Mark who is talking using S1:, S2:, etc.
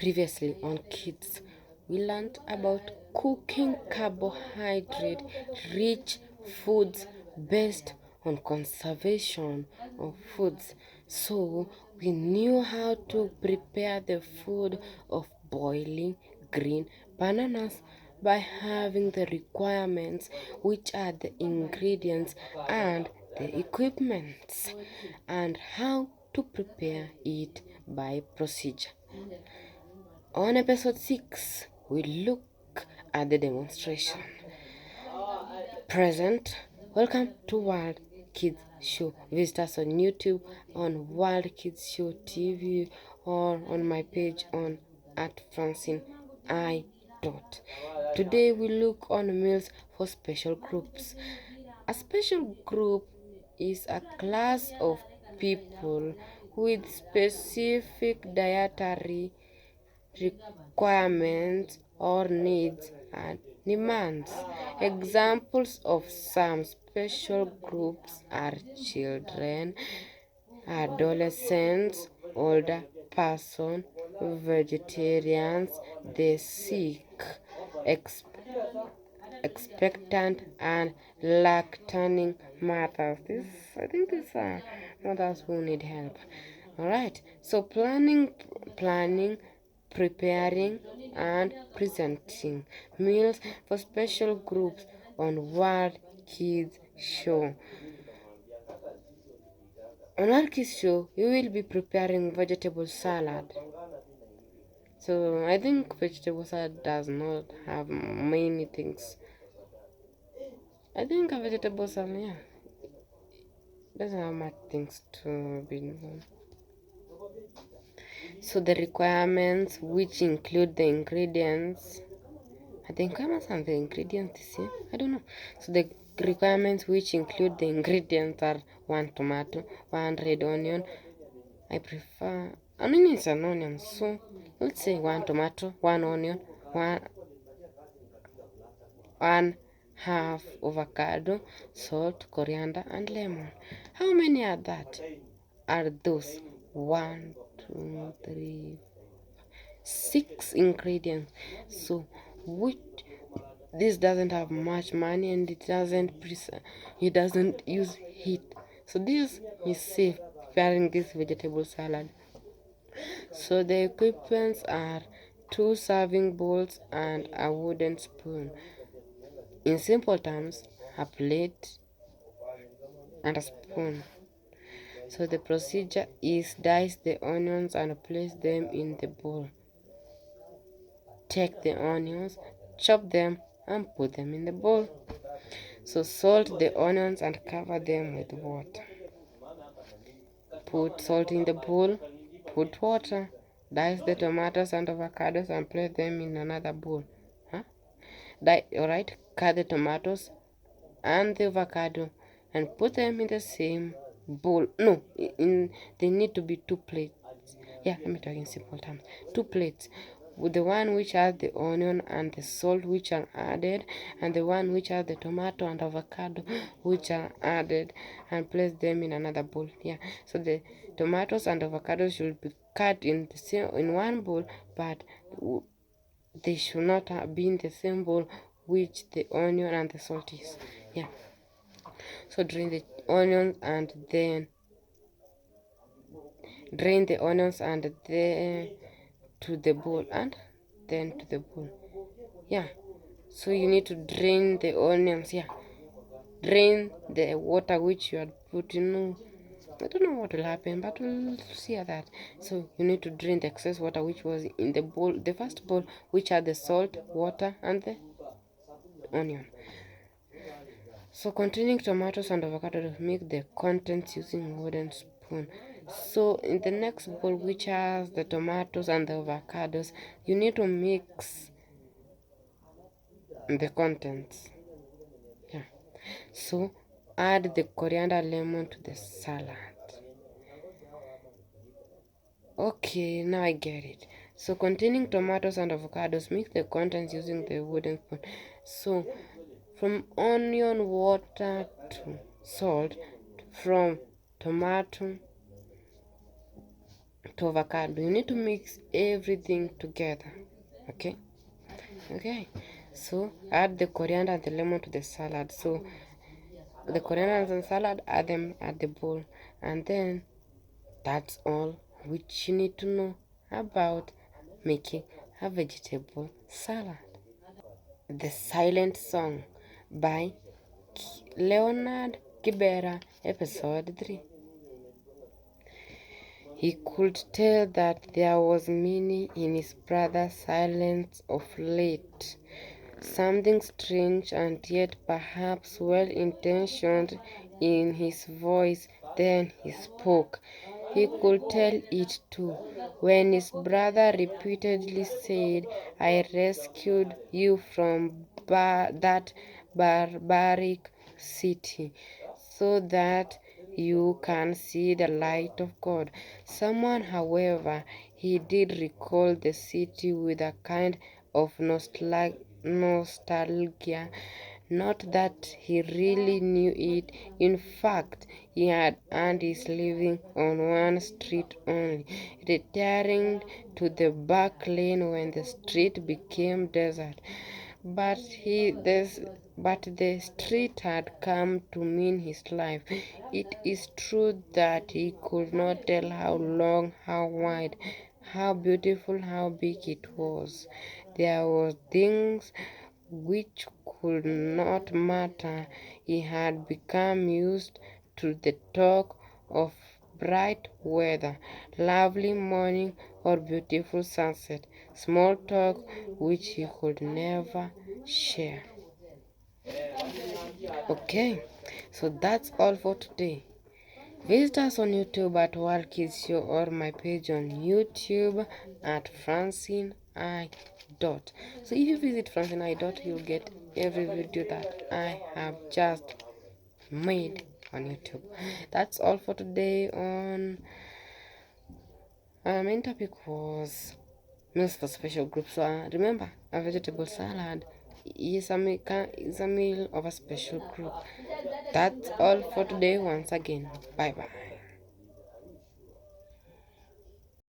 S1: Previously on Kids, we learned about cooking carbohydrate-rich foods based on conservation of foods. So we knew how to prepare the food of boiling green bananas by having the requirements, which are the ingredients and the equipments, and how to prepare it by procedure. On episode 6, we look at the demonstration. Present, welcome to World Kids Show. Visit us on YouTube, on World Kids Show TV, or on my page on at FRANCINE I. Today we look on meals for special groups. A special group is a class of people with specific dietary requirements or needs and demands. Examples of some special groups are children, adolescents, older persons, vegetarians, the sick, expectant, and lactating mothers. I think these are mothers who need help. Alright, so planning, preparing, and presenting meals for special groups on World Kids Show. On World Kids Show, you will be preparing vegetable salad. So I think vegetable salad does not have many things. I think a vegetable salad, doesn't have much things to be done. So the requirements, which include the ingredients, I think I must have the ingredients this year. I don't know. So the requirements, which include the ingredients, are 1 tomato, 1 red onion. I prefer onion is an onion, so let's say 1 tomato, 1 onion, one half avocado, salt, coriander, and lemon. How many are that? Are those 1, 2, 3, 6 ingredients? So which this doesn't have much money and it doesn't use heat. So this is safe preparing this vegetable salad. So the equipments are 2 serving bowls and a wooden spoon. In simple terms, a plate and a spoon. So the procedure is dice the onions and place them in the bowl. Take the onions, chop them, and put them in the bowl. So salt the onions and cover them with water. Put salt in the bowl, put water, dice the tomatoes and avocados and place them in another bowl. Alright, cut the tomatoes and the avocado and put them in the same bowl. No, they need to be 2 plates. Yeah, let me talk in simple terms. 2 plates, with the one which has the onion and the salt which are added, and the one which has the tomato and avocado which are added, and place them in another bowl. Yeah, so the tomatoes and avocados should be cut in one bowl, but they should not be in the same bowl which the onion and the salt is. Yeah, so drain the onions and then to the bowl and then to the bowl. Yeah, so you need to drain the onions. Yeah, drain the water which you had put in. I don't know what will happen, but we'll see that. So you need to drain the excess water which was in the bowl, the first bowl, which had the salt, water, and the onion. So containing tomatoes and avocado to make the contents using a wooden spoon. So in the next bowl, which has the tomatoes and the avocados, you need to mix the contents. Yeah. So add the coriander lemon to the salad. Okay, now I get it. So containing tomatoes and avocados, mix the contents using the wooden spoon. So from onion, water to salt, from tomato to avocado. You need to mix everything together. Okay, so add the coriander and the lemon to the salad. So the coriander and salad, add them at the bowl, and then that's all which you need to know about making a vegetable salad. The Silent Song by Leonard Gibera, episode 3. He could tell that there was meaning in his brother's silence of late, something strange and yet perhaps well-intentioned in his voice. Then he spoke. He could tell it too, when his brother repeatedly said, "I rescued you from that barbaric city, so that you can see the light of God." Someone, however, he did recall the city with a kind of nostalgia. Not that he really knew it. In fact, he had earned his living on one street only, retiring to the back lane when the street became desert. But the street had come to mean his life. It is true that he could not tell how long, how wide, how beautiful, how big it was. There were things which could not matter. He had become used to the talk of bright weather, lovely morning, or beautiful sunset, small talk which he could never share. Okay, so that's all for today. Visit us on YouTube at World Kids Show or my page on YouTube at Francine I. Dot. So if you visit Francine I. Dot, you'll get every video that I have just made on YouTube. That's all for today. On our main topic was meals for special groups. So remember, a vegetable salad is a meal of a special group. That's all for today. Once again, bye bye.